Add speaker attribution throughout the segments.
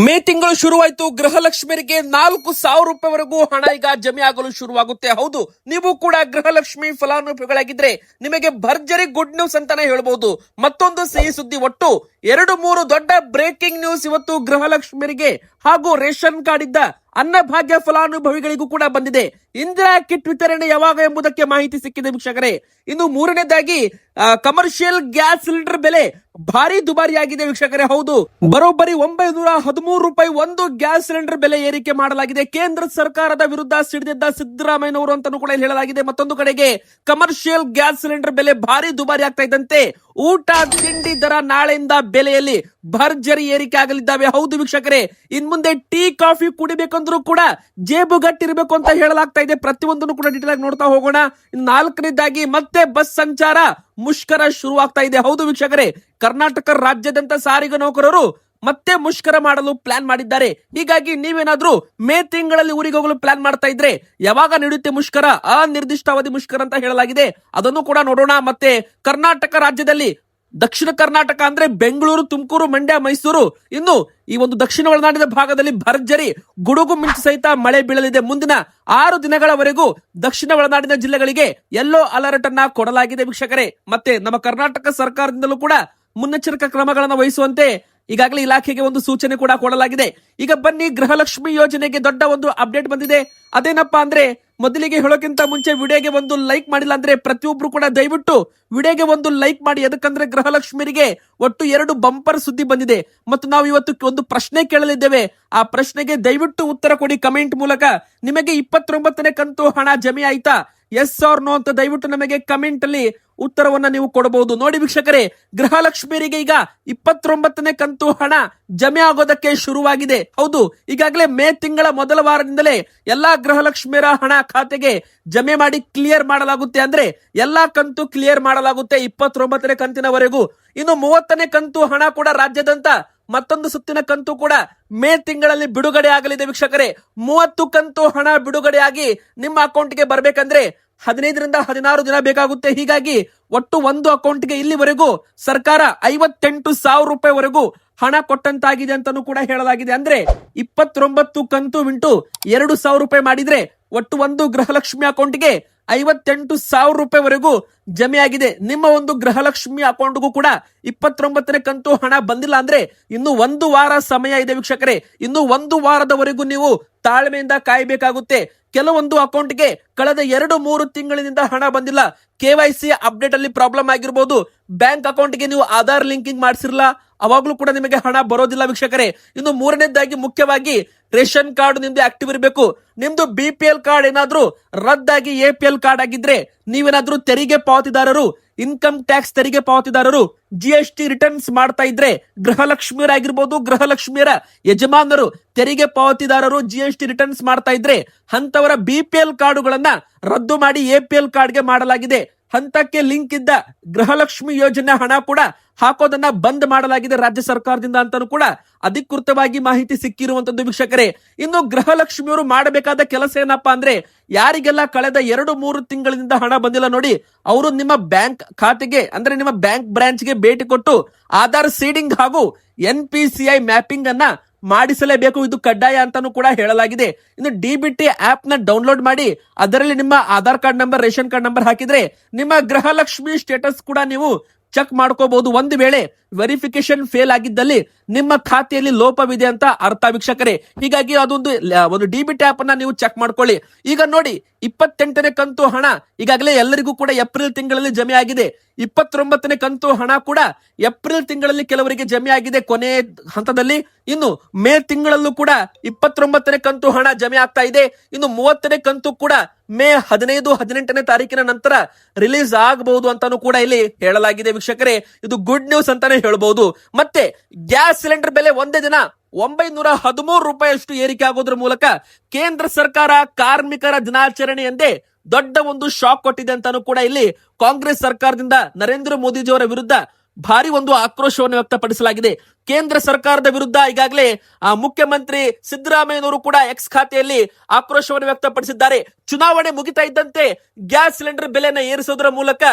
Speaker 1: ಮೇ ತಿಂಗಳು ಶುರುವಾಯಿತು. ಗೃಹಲಕ್ಷ್ಮಿಯರಿಗೆ 4,000 ರೂಪಾಯಿವರೆಗೂ ಹಣ ಈಗ ಜಮೆ ಆಗಲು ಶುರುವಾಗುತ್ತೆ. ಹೌದು, ನೀವು ಕೂಡ ಗೃಹಲಕ್ಷ್ಮಿ ಫಲಾನುಭವಿಗಳಾಗಿದ್ರೆ ನಿಮಗೆ ಭರ್ಜರಿ ಗುಡ್ ನ್ಯೂಸ್ ಅಂತಾನೆ ಹೇಳ್ಬಹುದು. ಮತ್ತೊಂದು ಸಿಹಿ ಸುದ್ದಿ, ಒಟ್ಟು 2-3 ದೊಡ್ಡ ಬ್ರೇಕಿಂಗ್ ನ್ಯೂಸ್ ಇವತ್ತು ಗೃಹಲಕ್ಷ್ಮಿಯರಿಗೆ ಹಾಗೂ ರೇಷನ್ ಕಾರ್ಡ್ ಇದ್ದ ಅನ್ನಭಾಗ್ಯ ಫಲಾನುಭವಿಗಳಿಗೂ ಕೂಡ ಬಂದಿದೆ. ಇಂದಿರಾ ಕಿಟ್ ವಿತರಣೆ ಯಾವಾಗ ಎಂಬುದಕ್ಕೆ ಮಾಹಿತಿ ಸಿಕ್ಕಿದೆ ವೀಕ್ಷಕರೇ. ಇನ್ನು ಮೂರನೇದಾಗಿ ಕಮರ್ಷಿಯಲ್ ಗ್ಯಾಸ್ ಸಿಲಿಂಡರ್ ಬೆಲೆ ಭಾರಿ ದುಬಾರಿಯಾಗಿದೆ ವೀಕ್ಷಕರೇ. ಹೌದು, ಬರೋಬ್ಬರಿ 913 ರೂಪಾಯಿ ಒಂದು ಗ್ಯಾಸ್ ಸಿಲಿಂಡರ್ ಬೆಲೆ ಏರಿಕೆ ಮಾಡಲಾಗಿದೆ. ಕೇಂದ್ರ ಸರ್ಕಾರದ ವಿರುದ್ಧ ಸಿಡಿದಿದ್ದ ಸಿದ್ದರಾಮಯ್ಯನವರು ಅಂತಾನೂ ಕೂಡ ಹೇಳಲಾಗಿದೆ. ಮತ್ತೊಂದು ಕಡೆಗೆ ಕಮರ್ಷಿಯಲ್ ಗ್ಯಾಸ್ ಸಿಲಿಂಡರ್ ಬೆಲೆ ಭಾರಿ ದುಬಾರಿ ಆಗ್ತಾ ಇದ್ದಂತೆ ಊಟ ತಿಂಡಿ ದರ ನಾಳೆಯಿಂದ ಬೆಲೆಯಲ್ಲಿ ಭರ್ಜರಿ ಏರಿಕೆ ಆಗಲಿದ್ದಾವೆ. ಹೌದು ವೀಕ್ಷಕರೇ, ಇನ್ ಮುಂದೆ ಟೀ ಕಾಫಿ ಕುಡಿಬೇಕಂದ್ರೂ ಕೂಡ ಜೇಬು ಗಟ್ಟಿರ್ಬೇಕು ಅಂತ ಹೇಳಲಾಗ್ತಾ ಇದೆ. ಪ್ರತಿಯೊಂದನ್ನು ಕೂಡ ಡೀಟೇಲ್ ಆಗಿ ನೋಡ್ತಾ ಹೋಗೋಣ. ನಾಲ್ಕನೇದಾಗಿ ಮತ್ತೆ ಬಸ್ ಸಂಚಾರ ಮುಷ್ಕರ ಶುರುವಾಗ್ತಾ ಇದೆ. ಹೌದು ವೀಕ್ಷಕರೇ, ಕರ್ನಾಟಕ ರಾಜ್ಯಾದ್ಯಂತ ಸಾರಿಗೆ ನೌಕರರು ಮತ್ತೆ ಮುಷ್ಕರ ಮಾಡಲು ಪ್ಲಾನ್ ಮಾಡಿದ್ದಾರೆ. ಹೀಗಾಗಿ ನೀವೇನಾದ್ರೂ ಮೇ ತಿಂಗಳಲ್ಲಿ ಊರಿಗೆ ಹೋಗಲು ಪ್ಲಾನ್ ಮಾಡ್ತಾ ಇದ್ರೆ ಯಾವಾಗ ನಡೆಯುತ್ತೆ ಮುಷ್ಕರ? ಅನಿರ್ದಿಷ್ಟಾವಧಿ ಮುಷ್ಕರ ಅಂತ ಹೇಳಲಾಗಿದೆ. ಅದನ್ನು ಕೂಡ ನೋಡೋಣ. ಮತ್ತೆ ಕರ್ನಾಟಕ ರಾಜ್ಯದಲ್ಲಿ ದಕ್ಷಿಣ ಕರ್ನಾಟಕ ಅಂದ್ರೆ ಬೆಂಗಳೂರು, ತುಮಕೂರು, ಮಂಡ್ಯ, ಮೈಸೂರು, ಇನ್ನು ಈ ಒಂದು ದಕ್ಷಿಣ ಒಳನಾಡಿನ ಭಾಗದಲ್ಲಿ ಭರ್ಜರಿ ಗುಡುಗು ಮಿಂಚು ಸಹಿತ ಮಳೆ ಬೀಳಲಿದೆ. ಮುಂದಿನ 6 ದಿನಗಳವರೆಗೂ ದಕ್ಷಿಣ ಒಳನಾಡಿನ ಜಿಲ್ಲೆಗಳಿಗೆ ಯೆಲ್ಲೋ ಅಲರ್ಟ್ ಅನ್ನ ಕೊಡಲಾಗಿದೆ ವೀಕ್ಷಕರೇ. ಮತ್ತೆ ನಮ್ಮ ಕರ್ನಾಟಕ ಸರ್ಕಾರದಿಂದಲೂ ಕೂಡ ಮುನ್ನೆಚ್ಚರಿಕಾ ಕ್ರಮಗಳನ್ನು ವಹಿಸುವಂತೆ ಈಗಾಗಲೇ ಇಲಾಖೆಗೆ ಒಂದು ಸೂಚನೆ ಕೂಡ ಕೊಡಲಾಗಿದೆ. ಈಗ ಬನ್ನಿ, ಗೃಹಲಕ್ಷ್ಮಿ ಯೋಜನೆಗೆ ದೊಡ್ಡ ಒಂದು ಅಪ್ಡೇಟ್ ಬಂದಿದೆ. ಅದೇನಪ್ಪಾ ಅಂದ್ರೆ, ಮೊದಲಿಗೆ ಹೇಳೋಕ್ಕಿಂತ ಮುಂಚೆ ವಿಡಿಯೋಗೆ ಒಂದು ಲೈಕ್ ಮಾಡಿಲ್ಲ ಅಂದ್ರೆ ಪ್ರತಿಯೊಬ್ರು ಕೂಡ ದಯವಿಟ್ಟು ವಿಡಿಯೋಗೆ ಒಂದು ಲೈಕ್ ಮಾಡಿ. ಅದಕ್ಕಂದ್ರೆ ಗೃಹಲಕ್ಷ್ಮಿಯರಿಗೆ ಒಟ್ಟು 2 ಬಂಪರ್ ಸುದ್ದಿ ಬಂದಿದೆ ಮತ್ತು ನಾವು ಇವತ್ತು ಒಂದು ಪ್ರಶ್ನೆ ಕೇಳಲಿದ್ದೇವೆ. ಆ ಪ್ರಶ್ನೆಗೆ ದಯವಿಟ್ಟು ಉತ್ತರ ಕೊಡಿ ಕಮೆಂಟ್ ಮೂಲಕ. ನಿಮಗೆ 29ನೇ ಕಂತು ಹಣ ಜಮೆ ಆಯ್ತಾ? ಎಸ್ ಆರ್ ನೋ ಅಂತ ದಯವಿಟ್ಟು ನಮಗೆ ಕಮೆಂಟ್ ಅಲ್ಲಿ ಉತ್ತರವನ್ನ ನೀವು ಕೊಡಬಹುದು. ನೋಡಿ ವೀಕ್ಷಕರೇ, ಗೃಹಲಕ್ಷ್ಮಿಯರಿಗೆ ಈಗ 29ನೇ ಕಂತು ಹಣ ಜಮೆ ಆಗೋದಕ್ಕೆ ಶುರುವಾಗಿದೆ. ಹೌದು, ಈಗಾಗಲೇ ಮೇ ತಿಂಗಳ ಮೊದಲ ವಾರದಿಂದಲೇ ಎಲ್ಲಾ ಗೃಹಲಕ್ಷ್ಮಿಯರ ಹಣ ಖಾತೆಗೆ ಜಮೆ ಮಾಡಿ ಕ್ಲಿಯರ್ ಮಾಡಲಾಗುತ್ತೆ. ಅಂದ್ರೆ ಎಲ್ಲಾ ಕಂತು ಕ್ಲಿಯರ್ ಮಾಡಲಾಗುತ್ತೆ 29ನೇ ಕಂತಿನವರೆಗೂ. ಇನ್ನು 30ನೇ ಕಂತು ಹಣ ಕೂಡ ರಾಜ್ಯಾದ್ಯಂತ ಮತ್ತೊಂದು ಸುತ್ತಿನ ಕಂತು ಕೂಡ ಮೇ ತಿಂಗಳಲ್ಲಿ ಬಿಡುಗಡೆ ಆಗಲಿದೆ ವೀಕ್ಷಕರೇ. 30 ಕಂತು ಹಣ ಬಿಡುಗಡೆಯಾಗಿ ನಿಮ್ಮ ಅಕೌಂಟ್ಗೆ ಬರಬೇಕಂದ್ರೆ 15ರಿಂದ 16 ದಿನ ಬೇಕಾಗುತ್ತೆ. ಹೀಗಾಗಿ ಒಟ್ಟು ಒಂದು ಅಕೌಂಟ್ಗೆ ಇಲ್ಲಿವರೆಗೂ ಸರ್ಕಾರ 58,000 ರೂಪಾಯಿವರೆಗೂ ಹಣ ಕೊಟ್ಟಂತಾಗಿದೆ ಅಂತಾನೂ ಕೂಡ ಹೇಳಲಾಗಿದೆ. ಅಂದ್ರೆ 29 ಕಂತು ಇಂಟು 2,000 ರೂಪಾಯಿ ಮಾಡಿದ್ರೆ ಒಟ್ಟು ಒಂದು ಗೃಹಲಕ್ಷ್ಮಿ ಅಕೌಂಟ್ಗೆ 58,000 ರೂಪಾಯಿವರೆಗೂ ಜಮೆ ಆಗಿದೆ. ನಿಮ್ಮ ಒಂದು ಗೃಹಲಕ್ಷ್ಮಿ ಅಕೌಂಟ್ಗೂ ಕೂಡ 29ನೇ ಕಂತು ಹಣ ಬಂದಿಲ್ಲ ಅಂದ್ರೆ ಇನ್ನು 1 ವಾರ ಸಮಯ ಇದೆ ವೀಕ್ಷಕರೇ. ಇನ್ನು 1 ವಾರದವರೆಗೂ ನೀವು ತಾಳ್ಮೆಯಿಂದ ಕಾಯಬೇಕಾಗುತ್ತೆ. ಕೆಲವೊಂದು ಅಕೌಂಟ್ಗೆ ಕಳೆದ 2-3 ತಿಂಗಳಿನಿಂದ ಹಣ ಬಂದಿಲ್ಲ. KYC ಅಪ್ಡೇಟ್ ಅಲ್ಲಿ ಪ್ರಾಬ್ಲಮ್ ಆಗಿರ್ಬೋದು. ಬ್ಯಾಂಕ್ ಅಕೌಂಟ್ಗೆ ನೀವು ಆಧಾರ್ ಲಿಂಕಿಂಗ್ ಮಾಡಿಸಿರಲ್ಲ, ಅವಾಗ್ಲೂ ಕೂಡ ನಿಮಗೆ ಹಣ ಬರೋದಿಲ್ಲ ವೀಕ್ಷಕರೇ. ಇನ್ನು ಮೂರನೇದಾಗಿ ಮುಖ್ಯವಾಗಿ ರೇಷನ್ ಕಾರ್ಡ್ ನಿಮ್ದು ಆಕ್ಟಿವ್ ಇರಬೇಕು. ನಿಮ್ದು BPL ಕಾರ್ಡ್ ಏನಾದ್ರೂ ರದ್ದಾಗಿ APL ಕಾರ್ಡ್ ಆಗಿದ್ರೆ, ನೀವೇನಾದ್ರೂ ತೆರಿಗೆ ಪಾವತಿದಾರರು, ಇನ್ಕಮ್ ಟ್ಯಾಕ್ಸ್ ತೆರಿಗೆ ಪಾವತಿದಾರರು, GST ರಿಟರ್ನ್ಸ್ ಮಾಡ್ತಾ ಇದ್ರೆ, ಗೃಹಲಕ್ಷ್ಮಿಯರಾಗಿರ್ಬೋದು, ಗೃಹಲಕ್ಷ್ಮಿಯರ ಯಜಮಾನರು, ತೆರಿಗೆ ಪಾವತಿದಾರರು GST ರಿಟರ್ನ್ಸ್ ಮಾಡ್ತಾ ಇದ್ರೆ ಅಂತವರ BPL ಕಾರ್ಡುಗಳನ್ನ ರದ್ದು ಮಾಡಿ APL ಕಾರ್ಡ್ಗೆ ಮಾಡಲಾಗಿದೆ. ಹಂತಕ್ಕೆ ಲಿಂಕ್ ಇದ್ದ ಗೃಹಲಕ್ಷ್ಮಿ ಯೋಜನೆ ಹಣ ಕೂಡ ಹಾಕೋದನ್ನ ಬಂದ್ ಮಾಡಲಾಗಿದೆ ರಾಜ್ಯ ಸರ್ಕಾರದಿಂದ ಅಂತಾನೂ ಕೂಡ ಅಧಿಕೃತವಾಗಿ ಮಾಹಿತಿ ಸಿಕ್ಕಿರುವಂತದ್ದು ವೀಕ್ಷಕರೇ. ಇನ್ನು ಗೃಹಲಕ್ಷ್ಮಿಯವರು ಮಾಡಬೇಕಾದ ಕೆಲಸ ಏನಪ್ಪಾ ಅಂದ್ರೆ, ಯಾರಿಗೆಲ್ಲ ಕಳೆದ 2-3 ತಿಂಗಳಿಂದ ಹಣ ಬಂದಿಲ್ಲ ನೋಡಿ, ಅವರು ನಿಮ್ಮ ಬ್ಯಾಂಕ್ ಖಾತೆಗೆ ಅಂದ್ರೆ ನಿಮ್ಮ ಬ್ಯಾಂಕ್ ಬ್ರಾಂಚ್ಗೆ ಭೇಟಿ ಕೊಟ್ಟು ಆಧಾರ್ ಸೀಡಿಂಗ್ ಹಾಗೂ NPCI ಮ್ಯಾಪಿಂಗ್ ಅನ್ನ ಮಾಡಿಸಲೇಬೇಕು. ಇದು ಕಡ್ಡಾಯ ಅಂತಾನೂ ಕೂಡ ಹೇಳಲಾಗಿದೆ. ಇನ್ನು DBT ಆಪ್ ನ ಡೌನ್ಲೋಡ್ ಮಾಡಿ ಅದರಲ್ಲಿ ನಿಮ್ಮ Aadhaar card number, ration card number ಹಾಕಿದ್ರೆ ನಿಮ್ಮ ಗೃಹಲಕ್ಷ್ಮಿ ಸ್ಟೇಟಸ್ ಕೂಡ ನೀವು ಚೆಕ್ ಮಾಡ್ಕೋಬಹುದು. ಒಂದು ವೇಳೆ ವೆರಿಫಿಕೇಶನ್ ಫೇಲ್ ಆಗಿದ್ದಲ್ಲಿ ನಿಮ್ಮ ಖಾತೆಯಲ್ಲಿ ಲೋಪವಿದೆ ಅಂತ ಅರ್ಥ ವೀಕ್ಷಕರೇ. ಹೀಗಾಗಿ ಅದೊಂದು DBT ಆಪ್ ಅನ್ನ ನೀವು ಚೆಕ್ ಮಾಡ್ಕೊಳ್ಳಿ. ಈಗ ನೋಡಿ, 28ನೇ ಕಂತು ಹಣ ಈಗಾಗಲೇ ಎಲ್ಲರಿಗೂ ಕೂಡ ಏಪ್ರಿಲ್ ತಿಂಗಳಲ್ಲಿ ಜಮೆ ಆಗಿದೆ. 29ನೇ ಕಂತು ಹಣ ಕೂಡ ಏಪ್ರಿಲ್ ತಿಂಗಳಲ್ಲಿ ಕೆಲವರಿಗೆ ಜಮೆ ಆಗಿದೆ ಕೊನೆ ಹಂತದಲ್ಲಿ. ಇನ್ನು ಮೇ ತಿಂಗಳಲ್ಲೂ ಕೂಡ 29ನೇ ಕಂತು ಹಣ ಜಮೆ ಆಗ್ತಾ ಇದೆ. ಇನ್ನು 30ನೇ ಕಂತು ಕೂಡ ಮೇ 15, 18ನೇ ತಾರೀಕಿನ ನಂತರ ರಿಲೀಸ್ ಆಗಬಹುದು ಅಂತಾನೂ ಕೂಡ ಇಲ್ಲಿ ಹೇಳಲಾಗಿದೆ ವೀಕ್ಷಕರೇ. ಇದು ಗುಡ್ ನ್ಯೂಸ್ ಅಂತಾನೆ ಹೇಳ್ಬಹುದು. ಮತ್ತೆ ಗ್ಯಾಸ್ ಸಿಲಿಂಡರ್ ಬೆಲೆ ಒಂದೇ ದಿನ 913 ರೂಪಾಯಿಯಷ್ಟು ಏರಿಕೆ ಆಗೋದ್ರ ಮೂಲಕ ಕೇಂದ್ರ ಸರ್ಕಾರ ಕಾರ್ಮಿಕರ ದಿನಾಚರಣೆ ಎಂದೇ ದೊಡ್ಡ ಒಂದು ಶಾಕ್ ಕೊಟ್ಟಿದೆ ಅಂತಾನೂ ಕೂಡ ಇಲ್ಲಿ ಕಾಂಗ್ರೆಸ್ ಸರ್ಕಾರದಿಂದ ನರೇಂದ್ರ ಮೋದಿಜಿಯವರ ವಿರುದ್ಧ ಭಾರಿ ಒಂದು ಆಕ್ರೋಶವನ್ನು ವ್ಯಕ್ತಪಡಿಸಲಾಗಿದೆ. ಕೇಂದ್ರ ಸರ್ಕಾರದ ವಿರುದ್ಧ ಈಗಾಗಲೇ ಮುಖ್ಯಮಂತ್ರಿ ಸಿದ್ದರಾಮಯ್ಯನವರು ಕೂಡ ಎಕ್ಸ್ ಖಾತೆಯಲ್ಲಿ ಆಕ್ರೋಶವನ್ನು ವ್ಯಕ್ತಪಡಿಸಿದ್ದಾರೆ. ಚುನಾವಣೆ ಮುಗಿತಾ ಇದ್ದಂತೆ ಗ್ಯಾಸ್ ಸಿಲಿಂಡರ್ ಬೆಲೆನ ಏರಿಸೋದ್ರ ಮೂಲಕ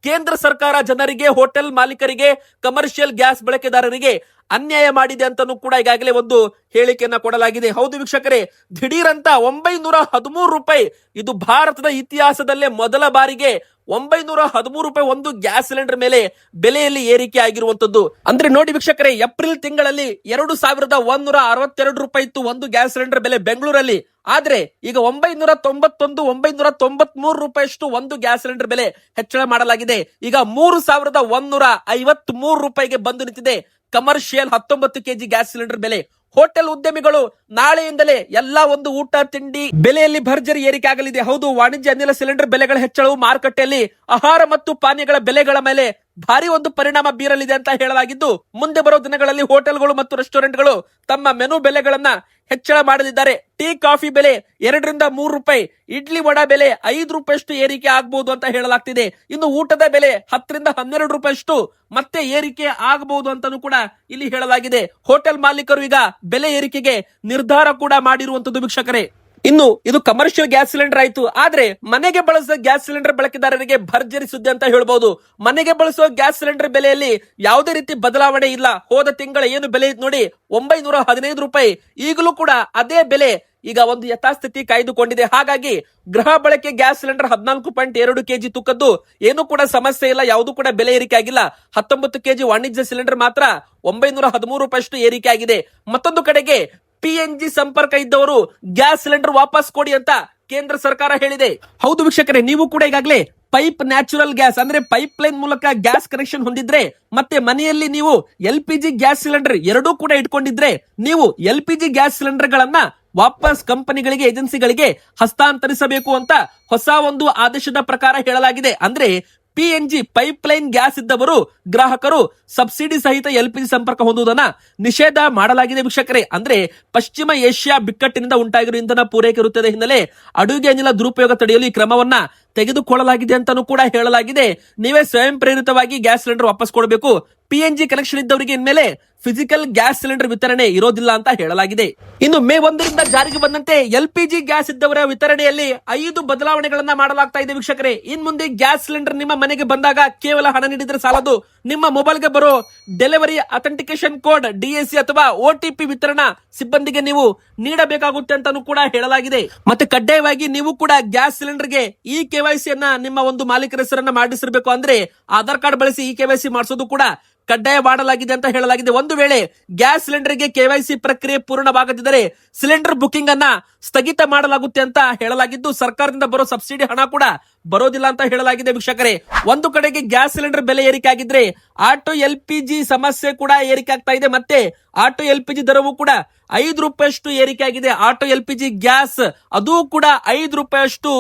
Speaker 1: ಕೇಂದ್ರ ಸರ್ಕಾರ ಜನರಿಗೆ, ಹೋಟೆಲ್ ಮಾಲೀಕರಿಗೆ, ಕಮರ್ಷಿಯಲ್ ಗ್ಯಾಸ್ ಬಳಕೆದಾರರಿಗೆ ಅನ್ಯಾಯ ಮಾಡಿದೆ ಅಂತಾನೂ ಕೂಡ ಈಗಾಗಲೇ ಒಂದು ಹೇಳಿಕೆಯನ್ನ ಕೊಡಲಾಗಿದೆ. ಹೌದು ವೀಕ್ಷಕರೇ, ದಿಢೀರ್ ಅಂತ 913 ರೂಪಾಯಿ, ಇದು ಭಾರತದ ಇತಿಹಾಸದಲ್ಲೇ ಮೊದಲ ಬಾರಿಗೆ 913 ರೂಪಾಯಿ ಒಂದು ಗ್ಯಾಸ್ ಸಿಲಿಂಡರ್ ಮೇಲೆ ಬೆಲೆಯಲ್ಲಿ ಏರಿಕೆ ಆಗಿರುವಂತದ್ದು. ಅಂದ್ರೆ ನೋಡಿ ವೀಕ್ಷಕರೇ, ಏಪ್ರಿಲ್ ತಿಂಗಳಲ್ಲಿ 2162 ರೂಪಾಯಿ ಇತ್ತು ಒಂದು ಗ್ಯಾಸ್ ಸಿಲಿಂಡರ್ ಬೆಲೆ ಬೆಂಗಳೂರಲ್ಲಿ. ಆದ್ರೆ ಈಗ 991, 993 ರೂಪಾಯಿಯಷ್ಟು ಒಂದು ಗ್ಯಾಸ್ ಸಿಲಿಂಡರ್ ಬೆಲೆ ಹೆಚ್ಚಳ ಮಾಡಲಾಗಿದೆ. ಈಗ 3153 ರೂಪಾಯಿಗೆ ಬಂದು ನಿಂತಿದೆ ಕಮರ್ಷಿಯಲ್ 19 ಕೆಜಿ ಗ್ಯಾಸ್ ಸಿಲಿಂಡರ್ ಬೆಲೆ. ಹೋಟೆಲ್ ಉದ್ಯಮಿಗಳು ನಾಳೆಯಿಂದಲೇ ಎಲ್ಲಾ ಒಂದು ಊಟ ತಿಂಡಿ ಬೆಲೆಯಲ್ಲಿ ಭರ್ಜರಿ ಏರಿಕೆ ಆಗಲಿದೆ. ಹೌದು, ವಾಣಿಜ್ಯ ಅನಿಲ ಸಿಲಿಂಡರ್ ಬೆಲೆಗಳ ಹೆಚ್ಚಳವು ಮಾರುಕಟ್ಟೆಯಲ್ಲಿ ಆಹಾರ ಮತ್ತು ಪಾನೀಯಗಳ ಬೆಲೆಗಳ ಮೇಲೆ ಭಾರಿ ಒಂದು ಪರಿಣಾಮ ಬೀರಲಿದೆ ಅಂತ ಹೇಳಲಾಗಿದ್ದು, ಮುಂದೆ ಬರೋ ದಿನಗಳಲ್ಲಿ ಹೋಟೆಲ್ಗಳು ಮತ್ತು ರೆಸ್ಟೋರೆಂಟ್ಗಳು ತಮ್ಮ ಮೆನು ಬೆಲೆಗಳನ್ನ ಹೆಚ್ಚಳ ಮಾಡಲಿದ್ದಾರೆ. ಟೀ ಕಾಫಿ ಬೆಲೆ 2 ರಿಂದ 3 ರೂಪಾಯಿ, ಇಡ್ಲಿ ವಡಾ ಬೆಲೆ 5 ರೂಪಾಯಿಯಷ್ಟು ಏರಿಕೆ ಆಗಬಹುದು ಅಂತ ಹೇಳಲಾಗ್ತಿದೆ. ಇನ್ನು ಊಟದ ಬೆಲೆ 10 ರಿಂದ 12 ರೂಪಾಯಿಯಷ್ಟು ಮತ್ತೆ ಏರಿಕೆ ಆಗಬಹುದು ಅಂತಾನೂ ಕೂಡ ಇಲ್ಲಿ ಹೇಳಲಾಗಿದೆ. ಹೋಟೆಲ್ ಮಾಲೀಕರು ಈಗ ಬೆಲೆ ಏರಿಕೆಗೆ ನಿರ್ಧಾರ ಕೂಡ ಮಾಡಿರುವಂತದ್ದು ವೀಕ್ಷಕರೇ. ಇನ್ನು ಇದು ಕಮರ್ಷಿಯಲ್ ಗ್ಯಾಸ್ ಸಿಲಿಂಡರ್ ಆಯ್ತು. ಆದ್ರೆ ಮನೆಗೆ ಬಳಸುವ ಗ್ಯಾಸ್ ಸಿಲಿಂಡರ್ ಬಳಕೆದಾರರಿಗೆ ಭರ್ಜರಿ ಸುದ್ದಿ ಅಂತ ಹೇಳ್ಬಹುದು. ಮನೆಗೆ ಬಳಸುವ ಗ್ಯಾಸ್ ಸಿಲಿಂಡರ್ ಬೆಲೆಯಲ್ಲಿ ಯಾವುದೇ ರೀತಿ ಬದಲಾವಣೆ ಇಲ್ಲ. ಹೋದ ತಿಂಗಳ ಏನು ಬೆಲೆ ಇತ್ತು ನೋಡಿ 915 ರೂಪಾಯಿ, ಈಗಲೂ ಕೂಡ ಅದೇ ಬೆಲೆ ಈಗ ಒಂದು ಯಥಾಸ್ಥಿತಿ ಕಾಯ್ದುಕೊಂಡಿದೆ. ಹಾಗಾಗಿ ಗೃಹ ಬಳಕೆ ಗ್ಯಾಸ್ ಸಿಲಿಂಡರ್ 14.2 ಕೆಜಿ ತೂಕದ್ದು ಏನು ಕೂಡ ಸಮಸ್ಯೆ ಇಲ್ಲ, ಯಾವುದು ಕೂಡ ಬೆಲೆ ಏರಿಕೆ ಆಗಿಲ್ಲ. 19 ಕೆಜಿ ವಾಣಿಜ್ಯ ಸಿಲಿಂಡರ್ ಮಾತ್ರ 913 ರೂಪಾಯಿಯಷ್ಟು ಏರಿಕೆ ಆಗಿದೆ. ಮತ್ತೊಂದು ಕಡೆಗೆ PNG ಸಂಪರ್ಕ ಇದ್ದವರು ಗ್ಯಾಸ್ ಸಿಲಿಂಡರ್ ವಾಪಸ್ ಕೊಡಿ ಅಂತ ಕೇಂದ್ರ ಸರ್ಕಾರ ಹೇಳಿದೆ. ಹೌದು ವೀಕ್ಷಕರೇ, ನೀವು ಕೂಡ ಈಗಾಗಲೇ ಪೈಪ್ ನ್ಯಾಚುರಲ್ ಗ್ಯಾಸ್ ಅಂದ್ರೆ ಪೈಪ್ ಲೈನ್ ಮೂಲಕ ಗ್ಯಾಸ್ ಕನೆಕ್ಷನ್ ಹೊಂದಿದ್ರೆ, ಮತ್ತೆ ಮನೆಯಲ್ಲಿ ನೀವು LPG ಗ್ಯಾಸ್ ಸಿಲಿಂಡರ್ ಎರಡೂ ಕೂಡ ಇಟ್ಕೊಂಡಿದ್ರೆ, ನೀವು LPG ಗ್ಯಾಸ್ ಸಿಲಿಂಡರ್ ಗಳನ್ನ ವಾಪಸ್ ಕಂಪನಿಗಳಿಗೆ, ಏಜೆನ್ಸಿಗಳಿಗೆ ಹಸ್ತಾಂತರಿಸಬೇಕು ಅಂತ ಹೊಸ ಒಂದು ಆದೇಶದ ಪ್ರಕಾರ ಹೇಳಲಾಗಿದೆ. ಅಂದ್ರೆ PNG ಪೈಪ್ ಲೈನ್ ಗ್ಯಾಸ್ ಇದ್ದವರು ಗ್ರಾಹಕರು ಸಬ್ಸಿಡಿ ಸಹಿತ LPG ಸಂಪರ್ಕ ಹೊಂದುವುದನ್ನ ನಿಷೇಧ ಮಾಡಲಾಗಿದೆ ವೀಕ್ಷಕರೇ. ಅಂದ್ರೆ ಪಶ್ಚಿಮ ಏಷ್ಯಾ ಬಿಕ್ಕಟ್ಟಿನಿಂದ ಉಂಟಾಗಿರುವ ಇಂಧನ ಪೂರೈಕೆ ವೃತ್ತದ ಹಿನ್ನೆಲೆ ಅಡುಗೆ ಅನಿಲ ದುರುಪಯೋಗ ತಡೆಯಲು ಈ ಕ್ರಮವನ್ನ ತೆಗೆದುಕೊಳ್ಳಲಾಗಿದೆ ಅಂತಾನೂ ಕೂಡ ಹೇಳಲಾಗಿದೆ. ನೀವೇ ಸ್ವಯಂ ಪ್ರೇರಿತವಾಗಿ ಗ್ಯಾಸ್ ಸಿಲಿಂಡರ್ ವಾಪಸ್ ಕೊಡಬೇಕು. PNG ಕನೆಕ್ಷನ್ ಇದ್ದವರಿಗೆ ಇನ್ಮೇಲೆ ಫಿಸಿಕಲ್ ಗ್ಯಾಸ್ ಸಿಲಿಂಡರ್ ವಿತರಣೆ ಇರೋದಿಲ್ಲ ಅಂತ ಹೇಳಲಾಗಿದೆ. ಇನ್ನು ಮೇ 1ರಿಂದ ಜಾರಿಗೆ ಬಂದಂತೆ LPG ಗ್ಯಾಸ್ ಇದ್ದವರ ವಿತರಣೆಯಲ್ಲಿ 5 ಬದಲಾವಣೆಗಳನ್ನ ಮಾಡಲಾಗ್ತಾ ಇದೆ ವೀಕ್ಷಕರೇ. ಇನ್ ಮುಂದೆ ಗ್ಯಾಸ್ ಸಿಲಿಂಡರ್ ನಿಮ್ಮ ಮನೆಗೆ ಬಂದಾಗ ಕೇವಲ ಹಣ ನೀಡಿದ್ರೆ ಸಾಲದು, ನಿಮ್ಮ ಮೊಬೈಲ್ಗೆ ಬರೋ ಡೆಲಿವರಿ ಅಥೆಂಟಿಕೇಶನ್ ಕೋಡ್ DAC ಅಥವಾ OTP ವಿತರಣಾ ಸಿಬ್ಬಂದಿಗೆ ನೀವು ನೀಡಬೇಕಾಗುತ್ತೆ ಅಂತಾನೂ ಕೂಡ ಹೇಳಲಾಗಿದೆ. ಮತ್ತೆ ಕಡ್ಡಾಯವಾಗಿ ನೀವು ಕೂಡ ಗ್ಯಾಸ್ ಸಿಲಿಂಡರ್ಗೆ ಈ KYC ಅನ್ನ ನಿಮ್ಮ ಒಂದು ಮಾಲೀಕರ ಹೆಸರನ್ನ ಮಾಡಿಸಿರ್ಬೇಕು. ಅಂದ್ರೆ ಆಧಾರ್ ಕಾರ್ಡ್ ಬಳಸಿ ಈ KYC ಮಾಡಿಸೋದು ಕೂಡ ಕಡ್ಡಾಯ ಮಾಡಲಾಗಿದೆ ಅಂತ ಹೇಳಲಾಗಿದೆ. ಒಂದು ವೇಳೆ ಗ್ಯಾಸ್ ಸಿಲಿಂಡರ್ಗೆ KYC ಪ್ರಕ್ರಿಯೆ ಪೂರ್ಣವಾಗದಿದ್ದರೆ ಸಿಲಿಂಡರ್ ಬುಕಿಂಗ್ ಅನ್ನ ಸ್ಥಗಿತ ಮಾಡಲಾಗುತ್ತೆ ಅಂತ ಹೇಳಲಾಗಿದ್ದು, ಸರ್ಕಾರದಿಂದ ಬರೋ ಸಬ್ಸಿಡಿ ಹಣ ಕೂಡ ಬರೋದಿಲ್ಲ ಅಂತ ಹೇಳಲಾಗಿದೆ ವೀಕ್ಷಕರೇ. ಒಂದು ಕಡೆಗೆ ಗ್ಯಾಸ್ ಸಿಲಿಂಡರ್ ಬೆಲೆ ಏರಿಕೆ ಆಗಿದ್ರೆ ಆಟೋ LPG ಸಮಸ್ಯೆ ಕೂಡ ಏರಿಕೆ ಆಗ್ತಾ ಇದೆ. ಮತ್ತೆ ಆಟೋ LPG ದರವು ಕೂಡ 5 ರೂಪಾಯಿಯಷ್ಟು ಏರಿಕೆ ಆಗಿದೆ. ಆಟೋ LPG ಗ್ಯಾಸ್ ಅದು ಕೂಡ 5 ರೂಪಾಯಿಯಷ್ಟು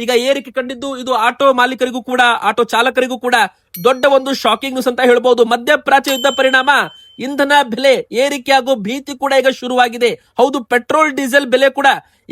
Speaker 1: ಈಗ ಏರಿಕೆ ಕಂಡಿದ್ದು, ಇದು ಆಟೋ ಮಾಲೀಕರಿಗೂ ಕೂಡ, ಆಟೋ ಚಾಲಕರಿಗೂ ಕೂಡ ದೊಡ್ಡ ಒಂದು ಶಾಕಿಂಗ್ ನ್ಯೂಸ್ ಅಂತ ಹೇಳ್ಬಹುದು. ಮಧ್ಯಪ್ರಾಚ್ಯ ಯುದ್ಧ ಪರಿಣಾಮ ಇಂಧನ ಬೆಲೆ ಏರಿಕೆಯಾಗೋ ಭೀತಿ ಕೂಡ ಈಗ ಶುರುವಾಗಿದೆ. ಹೌದು, ಪೆಟ್ರೋಲ್ ಡೀಸೆಲ್ ಬೆಲೆ ಕೂಡ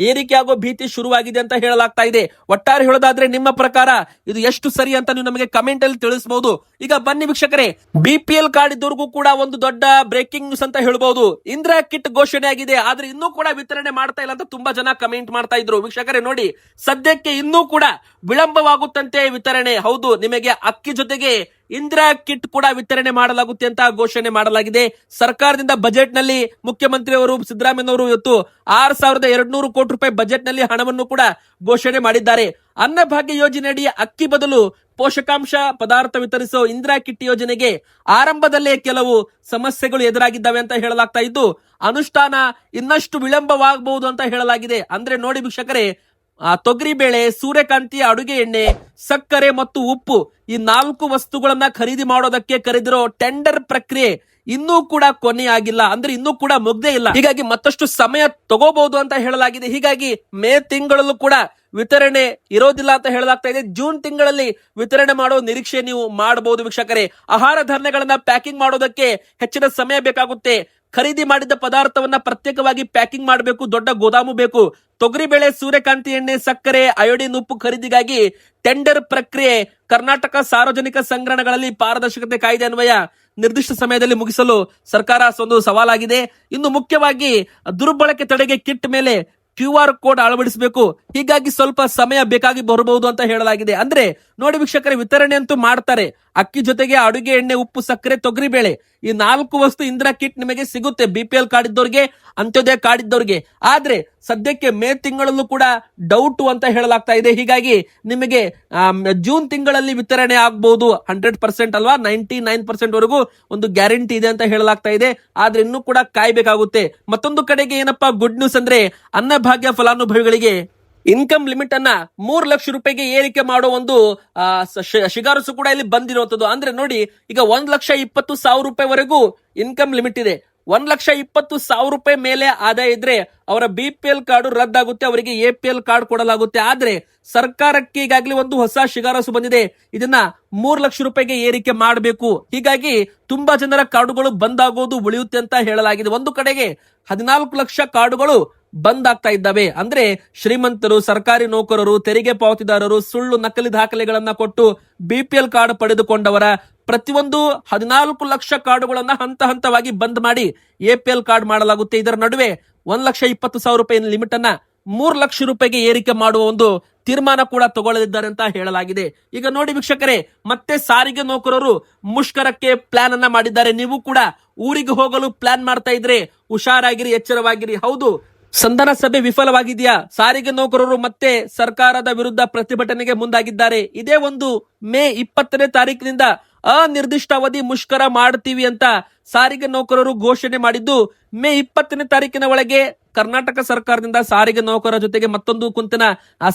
Speaker 1: ಏರಿಕೆ ಆಗೋ ಭೀತಿ ಶುರುವಾಗಿದೆ ಅಂತ ಹೇಳಲಾಗ್ತಾ ಇದೆ. ಒಟ್ಟಾರೆ ಹೇಳೋದಾದ್ರೆ ನಿಮ್ಮ ಪ್ರಕಾರ ಇದು ಎಷ್ಟು ಸರಿ ಅಂತ ನೀವು ನಮಗೆ ಕಮೆಂಟ್ ಅಲ್ಲಿ ತಿಳಿಸಬಹುದು. ಈಗ ಬನ್ನಿ ವೀಕ್ಷಕರೇ, BPL ಕಾರ್ಡ್ ಇದ್ದವರಿಗೂ ಕೂಡ ಒಂದು ದೊಡ್ಡ ಬ್ರೇಕಿಂಗ್ ನ್ಯೂಸ್ ಅಂತ ಹೇಳ್ಬಹುದು. ಇಂದಿರಾ ಕಿಟ್ ಘೋಷಣೆ ಆಗಿದೆ, ಆದ್ರೆ ಇನ್ನೂ ಕೂಡ ವಿತರಣೆ ಮಾಡ್ತಾ ಇಲ್ಲ ಅಂತ ತುಂಬಾ ಜನ ಕಮೆಂಟ್ ಮಾಡ್ತಾ ಇದ್ರು. ವೀಕ್ಷಕರೇ ನೋಡಿ, ಸದ್ಯಕ್ಕೆ ಇನ್ನೂ ಕೂಡ ವಿಳಂಬವಾಗುತ್ತಂತೆ ವಿತರಣೆ. ಹೌದು, ನಿಮಗೆ ಅಕ್ಕಿ ಜೊತೆಗೆ ಇಂದಿರಾ ಕಿಟ್ ಕೂಡ ವಿತರಣೆ ಮಾಡಲಾಗುತ್ತೆ ಅಂತ ಘೋಷಣೆ ಮಾಡಲಾಗಿದೆ. ಸರ್ಕಾರದಿಂದ ಬಜೆಟ್ ನಲ್ಲಿ ಮುಖ್ಯಮಂತ್ರಿ ಅವರು ಸಿದ್ದರಾಮಯ್ಯನವರು ಇವತ್ತು 6200 ಕೋಟಿ ರೂಪಾಯಿ ಬಜೆಟ್ ನಲ್ಲಿ ಹಣವನ್ನು ಕೂಡ ಘೋಷಣೆ ಮಾಡಿದ್ದಾರೆ. ಅನ್ನಭಾಗ್ಯ ಯೋಜನೆಯಡಿ ಅಕ್ಕಿ ಬದಲು ಪೋಷಕಾಂಶ ಪದಾರ್ಥ ವಿತರಿಸೋ ಇಂದಿರಾ ಕಿಟ್ ಯೋಜನೆಗೆ ಆರಂಭದಲ್ಲೇ ಕೆಲವು ಸಮಸ್ಯೆಗಳು ಎದುರಾಗಿದ್ದಾವೆ ಅಂತ ಹೇಳಲಾಗ್ತಾ ಇದ್ದು, ಅನುಷ್ಠಾನ ಇನ್ನಷ್ಟು ವಿಳಂಬವಾಗಬಹುದು ಅಂತ ಹೇಳಲಾಗಿದೆ. ಅಂದ್ರೆ ನೋಡಿ ವೀಕ್ಷಕರೇ, ತೊಗರಿ ಬೇಳೆ, ಸೂರ್ಯಕಾಂತಿ, ಅಡುಗೆ ಎಣ್ಣೆ, ಸಕ್ಕರೆ ಮತ್ತು ಉಪ್ಪು ಈ 4 ವಸ್ತುಗಳನ್ನ ಖರೀದಿ ಮಾಡೋದಕ್ಕೆ ಕರೆದಿರೋ ಟೆಂಡರ್ ಪ್ರಕ್ರಿಯೆ ಇನ್ನೂ ಕೂಡ ಕೊನೆಯಾಗಿಲ್ಲ. ಅಂದ್ರೆ ಇನ್ನೂ ಕೂಡ ಮುಗ್ದೇ ಇಲ್ಲ. ಹೀಗಾಗಿ ಮತ್ತಷ್ಟು ಸಮಯ ತಗೋಬಹುದು ಅಂತ ಹೇಳಲಾಗಿದೆ. ಹೀಗಾಗಿ ಮೇ ತಿಂಗಳಲ್ಲೂ ಕೂಡ ವಿತರಣೆ ಇರೋದಿಲ್ಲ ಅಂತ ಹೇಳಲಾಗ್ತಾ ಇದೆ. ಜೂನ್ ತಿಂಗಳಲ್ಲಿ ವಿತರಣೆ ಮಾಡೋ ನಿರೀಕ್ಷೆ ನೀವು ಮಾಡಬಹುದು ವೀಕ್ಷಕರೇ. ಆಹಾರ ಧಾನ್ಯಗಳನ್ನ ಪ್ಯಾಕಿಂಗ್ ಮಾಡೋದಕ್ಕೆ ಹೆಚ್ಚಿನ ಸಮಯ ಬೇಕಾಗುತ್ತೆ. ಖರೀದಿ ಮಾಡಿದ ಪದಾರ್ಥವನ್ನ ಪ್ರತ್ಯೇಕವಾಗಿ ಪ್ಯಾಕಿಂಗ್ ಮಾಡಬೇಕು, ದೊಡ್ಡ ಗೋದಾಮು ಬೇಕು. ತೊಗರಿ ಬೇಳೆ, ಸೂರ್ಯಕಾಂತಿ ಎಣ್ಣೆ, ಸಕ್ಕರೆ, ಅಯೋಡಿನ್, ಉಪ್ಪು ಖರೀದಿಗಾಗಿ ಟೆಂಡರ್ ಪ್ರಕ್ರಿಯೆ ಕರ್ನಾಟಕ ಸಾರ್ವಜನಿಕ ಸಂಗ್ರಹಣೆಗಳಲ್ಲಿ ಪಾರದರ್ಶಕತೆ ಕಾಯ್ದೆ ಅನ್ವಯ ನಿರ್ದಿಷ್ಟ ಸಮಯದಲ್ಲಿ ಮುಗಿಸಲು ಸರ್ಕಾರ ಒಂದು ಸವಾಲಾಗಿದೆ. ಇನ್ನು ಮುಖ್ಯವಾಗಿ ದುರ್ಬಳಕೆ ತಡೆಗೆ ಕಿಟ್ ಮೇಲೆ QR ಕೋಡ್ ಅಳವಡಿಸಬೇಕು. ಹೀಗಾಗಿ ಸ್ವಲ್ಪ ಸಮಯ ಬೇಕಾಗಿ ಬರಬಹುದು ಅಂತ ಹೇಳಲಾಗಿದೆ. ಅಂದ್ರೆ ನೋಡಿ ವೀಕ್ಷಕರೇ, ವಿತರಣೆ ಅಂತೂ ಮಾಡ್ತಾರೆ. ಅಕ್ಕಿ ಜೊತೆಗೆ ಅಡುಗೆ ಎಣ್ಣೆ, ಉಪ್ಪು, ಸಕ್ಕರೆ, ತೊಗರಿಬೇಳೆ ಈ 4 ವಸ್ತು ಇಂದಿರಾ ಕಿಟ್ ನಿಮಗೆ ಸಿಗುತ್ತೆ BPL ಕಾರ್ಡ್ ಇದ್ದವ್ರಿಗೆ, ಅಂತ್ಯೋದಯ ಕಾರ್ಡ್ ಇದ್ದವ್ರಿಗೆ. ಆದ್ರೆ ಸದ್ಯಕ್ಕೆ ಮೇ ತಿಂಗಳಲ್ಲೂ ಕೂಡ ಡೌಟ್ ಅಂತ ಹೇಳಲಾಗ್ತಾ ಇದೆ. ಹೀಗಾಗಿ ನಿಮಗೆ ಜೂನ್ ತಿಂಗಳಲ್ಲಿ ವಿತರಣೆ ಆಗಬಹುದು. 100% ಅಲ್ವಾ, 99% ವರೆಗೂ ಒಂದು ಗ್ಯಾರಂಟಿ ಇದೆ ಅಂತ ಹೇಳಲಾಗ್ತಾ ಇದೆ. ಆದ್ರೆ ಇನ್ನೂ ಕೂಡ ಕಾಯ್ಬೇಕಾಗುತ್ತೆ. ಮತ್ತೊಂದು ಕಡೆಗೆ ಏನಪ್ಪಾ ಗುಡ್ ನ್ಯೂಸ್ ಅಂದ್ರೆ, ಅನ್ನಭಾಗ್ಯ ಫಲಾನುಭವಿಗಳಿಗೆ ಇನ್ಕಮ್ ಲಿಮಿಟ್ ಅನ್ನ 3 ಲಕ್ಷ ರೂಪಾಯಿಗೆ ಏರಿಕೆ ಮಾಡೋ ಒಂದು ಶಿಫಾರಸು ಕೂಡ ಇಲ್ಲಿ ಬಂದಿರುವಂತದ್ದು. ಅಂದ್ರೆ ನೋಡಿ, ಈಗ 1,20,000 ರೂಪಾಯಿವರೆಗೂ ಇನ್ಕಮ್ ಲಿಮಿಟ್ ಇದೆ. 1,20,000 ರೂಪಾಯಿ ಮೇಲೆ ಆದಾಯ ಇದ್ರೆ ಅವರ BPL ಕಾರ್ಡ್ ರದ್ದಾಗುತ್ತೆ, ಅವರಿಗೆ APL ಕಾರ್ಡ್ ಕೊಡಲಾಗುತ್ತೆ. ಆದ್ರೆ ಸರ್ಕಾರಕ್ಕೆ ಈಗಾಗಲೇ ಒಂದು ಹೊಸ ಶಿಫಾರಸು ಬಂದಿದೆ. ಇದನ್ನ 3 ಲಕ್ಷ ರೂಪಾಯಿಗೆ ಏರಿಕೆ ಮಾಡಬೇಕು. ಹೀಗಾಗಿ ತುಂಬಾ ಜನರ ಕಾರ್ಡುಗಳು ಬಂದ್ ಆಗೋದು ಉಳಿಯುತ್ತೆ ಅಂತ ಹೇಳಲಾಗಿದೆ. ಒಂದು ಕಡೆಗೆ 14 ಲಕ್ಷ ಕಾರ್ಡುಗಳು ಬಂದ್ ಆಗ್ತಾ ಇದ್ದಾವೆ. ಅಂದ್ರೆ ಶ್ರೀಮಂತರು, ಸರ್ಕಾರಿ ನೌಕರರು, ತೆರಿಗೆ ಪಾವತಿದಾರರು, ಸುಳ್ಳು ನಕಲಿ ದಾಖಲೆಗಳನ್ನ ಕೊಟ್ಟು BPL ಕಾರ್ಡ್ ಪಡೆದುಕೊಂಡವರ ಪ್ರತಿಯೊಂದು 14 ಲಕ್ಷ ಕಾರ್ಡುಗಳನ್ನ ಹಂತ ಹಂತವಾಗಿ ಬಂದ್ ಮಾಡಿ APL ಕಾರ್ಡ್ ಮಾಡಲಾಗುತ್ತೆ. ಇದರ ನಡುವೆ 1,20,000 ರೂಪಾಯಿ ಲಿಮಿಟ್ ಅನ್ನ 3 ಲಕ್ಷ ರೂಪಾಯಿಗೆ ಏರಿಕೆ ಮಾಡುವ ಒಂದು ತೀರ್ಮಾನ ಕೂಡ ತಗೊಳ್ಳಲಿದ್ದಾರೆ ಅಂತ ಹೇಳಲಾಗಿದೆ. ಈಗ ನೋಡಿ ವೀಕ್ಷಕರೇ, ಮತ್ತೆ ಸಾರಿಗೆ ನೌಕರರು ಮುಷ್ಕರಕ್ಕೆ ಪ್ಲಾನ್ ಅನ್ನ ಮಾಡಿದ್ದಾರೆ. ನೀವು ಕೂಡ ಊರಿಗೆ ಹೋಗಲು ಪ್ಲಾನ್ ಮಾಡ್ತಾ ಇದ್ರೆ ಹುಷಾರಾಗಿರಿ, ಎಚ್ಚರವಾಗಿರಿ. ಹೌದು, ಸಂಧಾನ ಸಭೆ ವಿಫಲವಾಗಿದೆಯಾ? ಸಾರಿಗೆ ನೌಕರರು ಮತ್ತೆ ಸರ್ಕಾರದ ವಿರುದ್ಧ ಪ್ರತಿಭಟನೆಗೆ ಮುಂದಾಗಿದ್ದಾರೆ. ಇದೇ ಒಂದು ಮೇ 20ನೇ ತಾರೀಕಿನಿಂದ ಅನಿರ್ದಿಷ್ಟಾವಧಿ ಮುಷ್ಕರ ಮಾಡ್ತೀವಿ ಅಂತ ಸಾರಿಗೆ ನೌಕರರು ಘೋಷಣೆ ಮಾಡಿದ್ದು, ಮೇ 20ನೇ ತಾರೀಕಿನ ಒಳಗೆ ಕರ್ನಾಟಕ ಸರ್ಕಾರದಿಂದ ಸಾರಿಗೆ ನೌಕರರ ಜೊತೆಗೆ ಮತ್ತೊಂದು ಕುಂತಿನ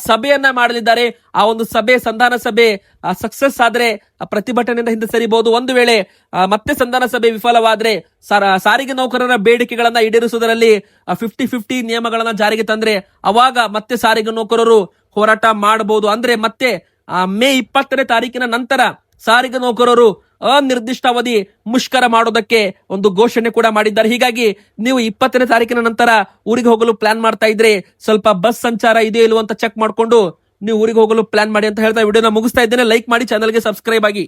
Speaker 1: ಸಭೆಯನ್ನ ಮಾಡಲಿದ್ದಾರೆ. ಆ ಒಂದು ಸಭೆ, ಸಂಧಾನ ಸಭೆ ಸಕ್ಸಸ್ ಆದ್ರೆ ಪ್ರತಿಭಟನೆಯಿಂದ ಹಿಂದೆ ಸರಿಬಹುದು. ಒಂದು ವೇಳೆ ಮತ್ತೆ ಸಂಧಾನ ಸಭೆ ವಿಫಲವಾದ್ರೆ ಸಾರಿಗೆ ನೌಕರರ ಬೇಡಿಕೆಗಳನ್ನ ಈಡೇರಿಸುವುದರಲ್ಲಿ 50-50 ನಿಯಮಗಳನ್ನ ಜಾರಿಗೆ ತಂದ್ರೆ ಅವಾಗ ಮತ್ತೆ ಸಾರಿಗೆ ನೌಕರರು ಹೋರಾಟ ಮಾಡಬಹುದು. ಅಂದ್ರೆ ಮತ್ತೆ ಮೇ 20ನೇ ತಾರೀಕಿನ ನಂತರ ಸಾರಿಗೆ ನೌಕರರು ಅನಿರ್ದಿಷ್ಟಾವಧಿ ಮುಷ್ಕರ ಮಾಡೋದಕ್ಕೆ ಒಂದು ಘೋಷಣೆ ಕೂಡ ಮಾಡಿದ್ದಾರೆ. ಹೀಗಾಗಿ ನೀವು 20ನೇ ತಾರೀಕಿನ ನಂತರ ಊರಿಗೆ ಹೋಗಲು ಪ್ಲಾನ್ ಮಾಡ್ತಾ ಇದ್ರೆ ಸ್ವಲ್ಪ ಬಸ್ ಸಂಚಾರ ಇದೆಯೋ ಇಲ್ವೋ ಅಂತ ಚೆಕ್ ಮಾಡ್ಕೊಂಡು ನೀವು ಊರಿಗೆ ಹೋಗಲು ಪ್ಲಾನ್ ಮಾಡಿ ಅಂತ ಹೇಳ್ತಾ ವಿಡಿಯೋನ ಮುಗಿಸ್ತಾ ಇದ್ದೇನೆ. ಲೈಕ್ ಮಾಡಿ, ಚಾನಲ್ಗೆ ಸಬ್ಸ್ಕ್ರೈಬ್ ಆಗಿ.